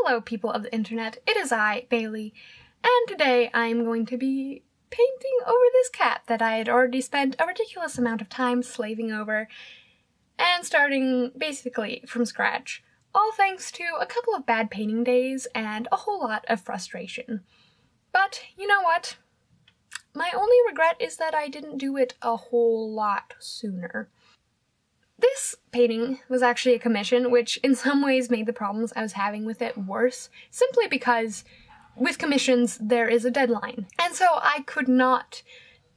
Hello people of the internet, it is I, Bailey, and today I am going to be painting over this cat that I had already spent a ridiculous amount of time slaving over and starting basically from scratch, all thanks to a couple of bad painting days and a whole lot of frustration. But you know what? My only regret is that I didn't do it a whole lot sooner. This painting was actually a commission, which in some ways made the problems I was having with it worse, simply because with commissions there is a deadline. And so I could not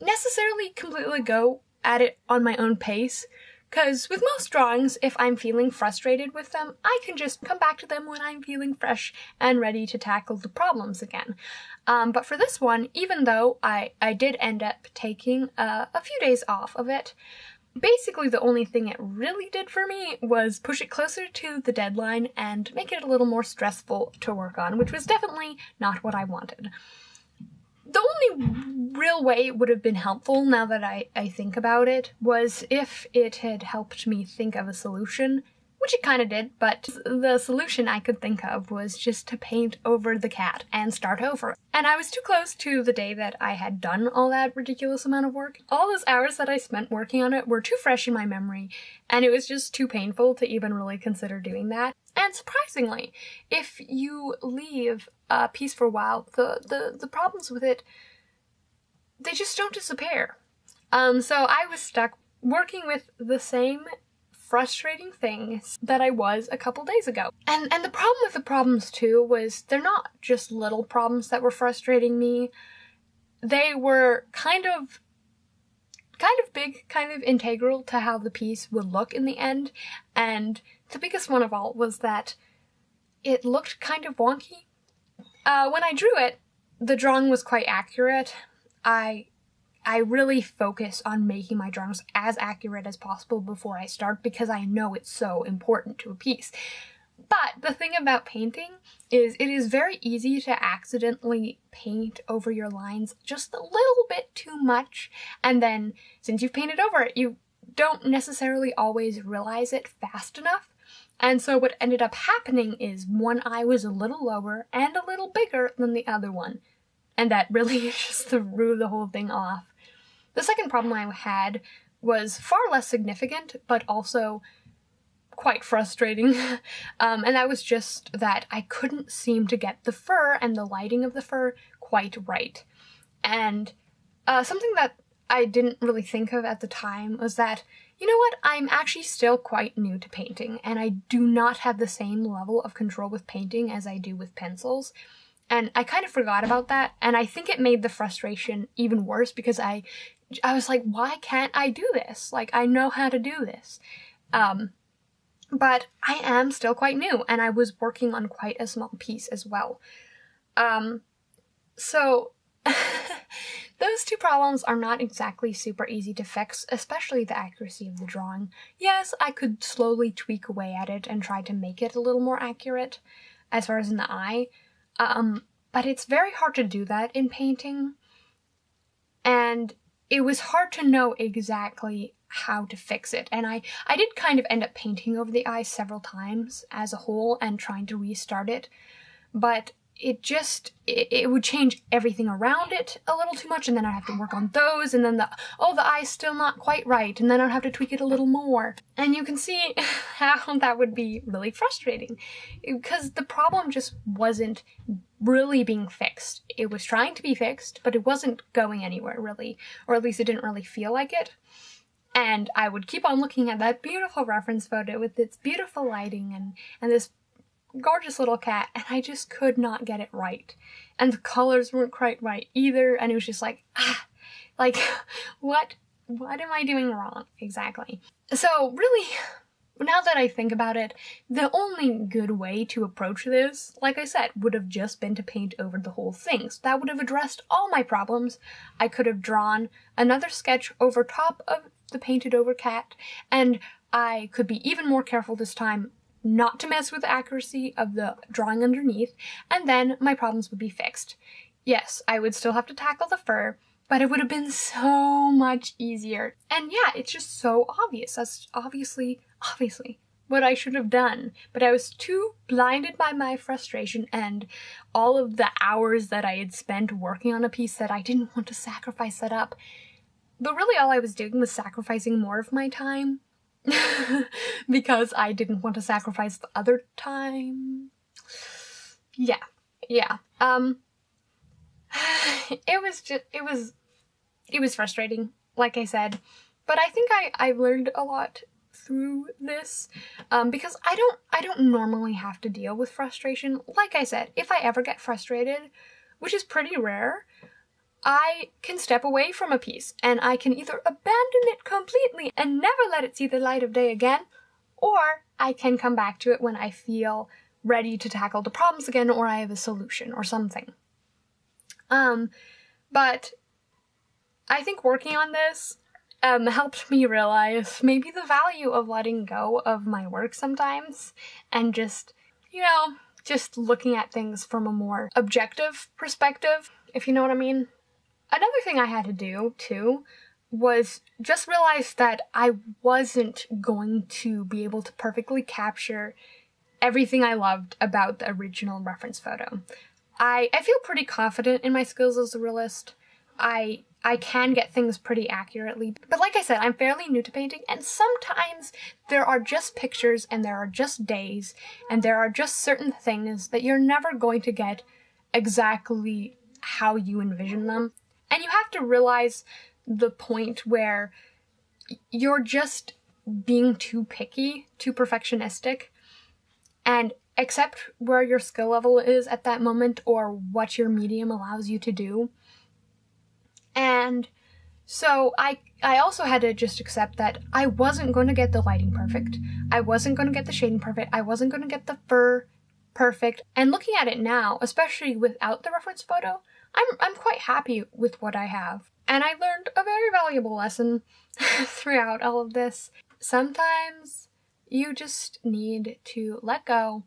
necessarily completely go at it on my own pace, because with most drawings, if I'm feeling frustrated with them, I can just come back to them when I'm feeling fresh and ready to tackle the problems again. But for this one, even though I did end up taking a few days off of it, basically the only thing it really did for me was push it closer to the deadline and make it a little more stressful to work on, which was definitely not what I wanted. The only real way it would have been helpful, now that I think about it, was if it had helped me think of a solution, which it kind of did, but the solution I could think of was just to paint over the cat and start over. And I was too close to the day that I had done all that ridiculous amount of work. All those hours that I spent working on it were too fresh in my memory, and it was just too painful to even really consider doing that. And surprisingly, if you leave a piece for a while, the problems with it, they just don't disappear. So I was stuck working with the same frustrating things that I was a couple days ago. And the problem with the problems too was they're not just little problems that were frustrating me. They were kind of big, kind of integral to how the piece would look in the end. And the biggest one of all was that it looked kind of wonky. When I drew it, the drawing was quite accurate. I really focus on making my drawings as accurate as possible before I start because I know it's so important to a piece. But the thing about painting is it is very easy to accidentally paint over your lines just a little bit too much, and then since you've painted over it, you don't necessarily always realize it fast enough. And so what ended up happening is one eye was a little lower and a little bigger than the other one. And that really just threw the whole thing off. The second problem I had was far less significant, but also quite frustrating. And that was just that I couldn't seem to get the fur and the lighting of the fur quite right. And something that I didn't really think of at the time was that, you know what, I'm actually still quite new to painting, and I do not have the same level of control with painting as I do with pencils. And I kind of forgot about that, and I think it made the frustration even worse because I was like, why can't I do this? Like, I know how to do this. But I am still quite new, and I was working on quite a small piece as well. So those two problems are not exactly super easy to fix, especially the accuracy of the drawing. Yes, I could slowly tweak away at it and try to make it a little more accurate as far as in the eye. But it's very hard to do that in painting, and it was hard to know exactly how to fix it. And I did kind of end up painting over the eye several times as a whole and trying to restart it, but it would change everything around it a little too much, and then I'd have to work on those, and then the eye's still not quite right, and then I'd have to tweak it a little more. And you can see how that would be really frustrating, because the problem just wasn't really being fixed. It was trying to be fixed, but it wasn't going anywhere really, or at least it didn't really feel like it. And I would keep on looking at that beautiful reference photo with its beautiful lighting and this gorgeous little cat, and I just could not get it right. And the colors weren't quite right either, and it was just like, what am I doing wrong exactly? So really, now that I think about it, the only good way to approach this, like I said, would have just been to paint over the whole thing. So that would have addressed all my problems. I could have drawn another sketch over top of the painted over cat, and I could be even more careful this time not to mess with the accuracy of the drawing underneath, and then my problems would be fixed. Yes, I would still have to tackle the fur, but it would have been so much easier. And yeah, it's just so obvious. That's obviously what I should have done, but I was too blinded by my frustration and all of the hours that I had spent working on a piece that I didn't want to sacrifice that up. But really all I was doing was sacrificing more of my time because I didn't want to sacrifice the other time. Yeah. It was frustrating, like I said, but I think I've learned a lot through this, because I don't normally have to deal with frustration. Like I said, if I ever get frustrated, which is pretty rare, I can step away from a piece and I can either abandon it completely and never let it see the light of day again, or I can come back to it when I feel ready to tackle the problems again, or I have a solution or something. But I think working on this helped me realize maybe the value of letting go of my work sometimes and just, just looking at things from a more objective perspective, if you know what I mean. Another thing I had to do, too, was just realize that I wasn't going to be able to perfectly capture everything I loved about the original reference photo. I feel pretty confident in my skills as a realist. I can get things pretty accurately, but like I said, I'm fairly new to painting, and sometimes there are just pictures and there are just days and there are just certain things that you're never going to get exactly how you envision them. And you have to realize the point where you're just being too picky, too perfectionistic, and accept where your skill level is at that moment or what your medium allows you to do. And so I also had to just accept that I wasn't going to get the lighting perfect. I wasn't going to get the shading perfect. I wasn't going to get the fur perfect. And looking at it now, especially without the reference photo, I'm quite happy with what I have. And I learned a very valuable lesson throughout all of this. Sometimes you just need to let go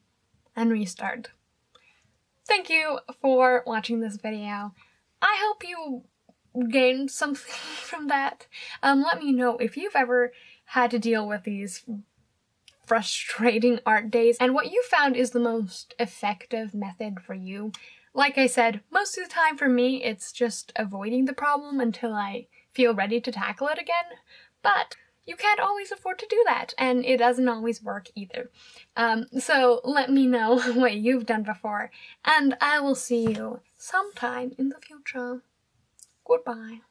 and restart. Thank you for watching this video. I hope you gained something from that. Let me know if you've ever had to deal with these frustrating art days and what you found is the most effective method for you. Like I said, most of the time for me, it's just avoiding the problem until I feel ready to tackle it again. But you can't always afford to do that, and it doesn't always work either. So let me know what you've done before, and I will see you sometime in the future. Goodbye.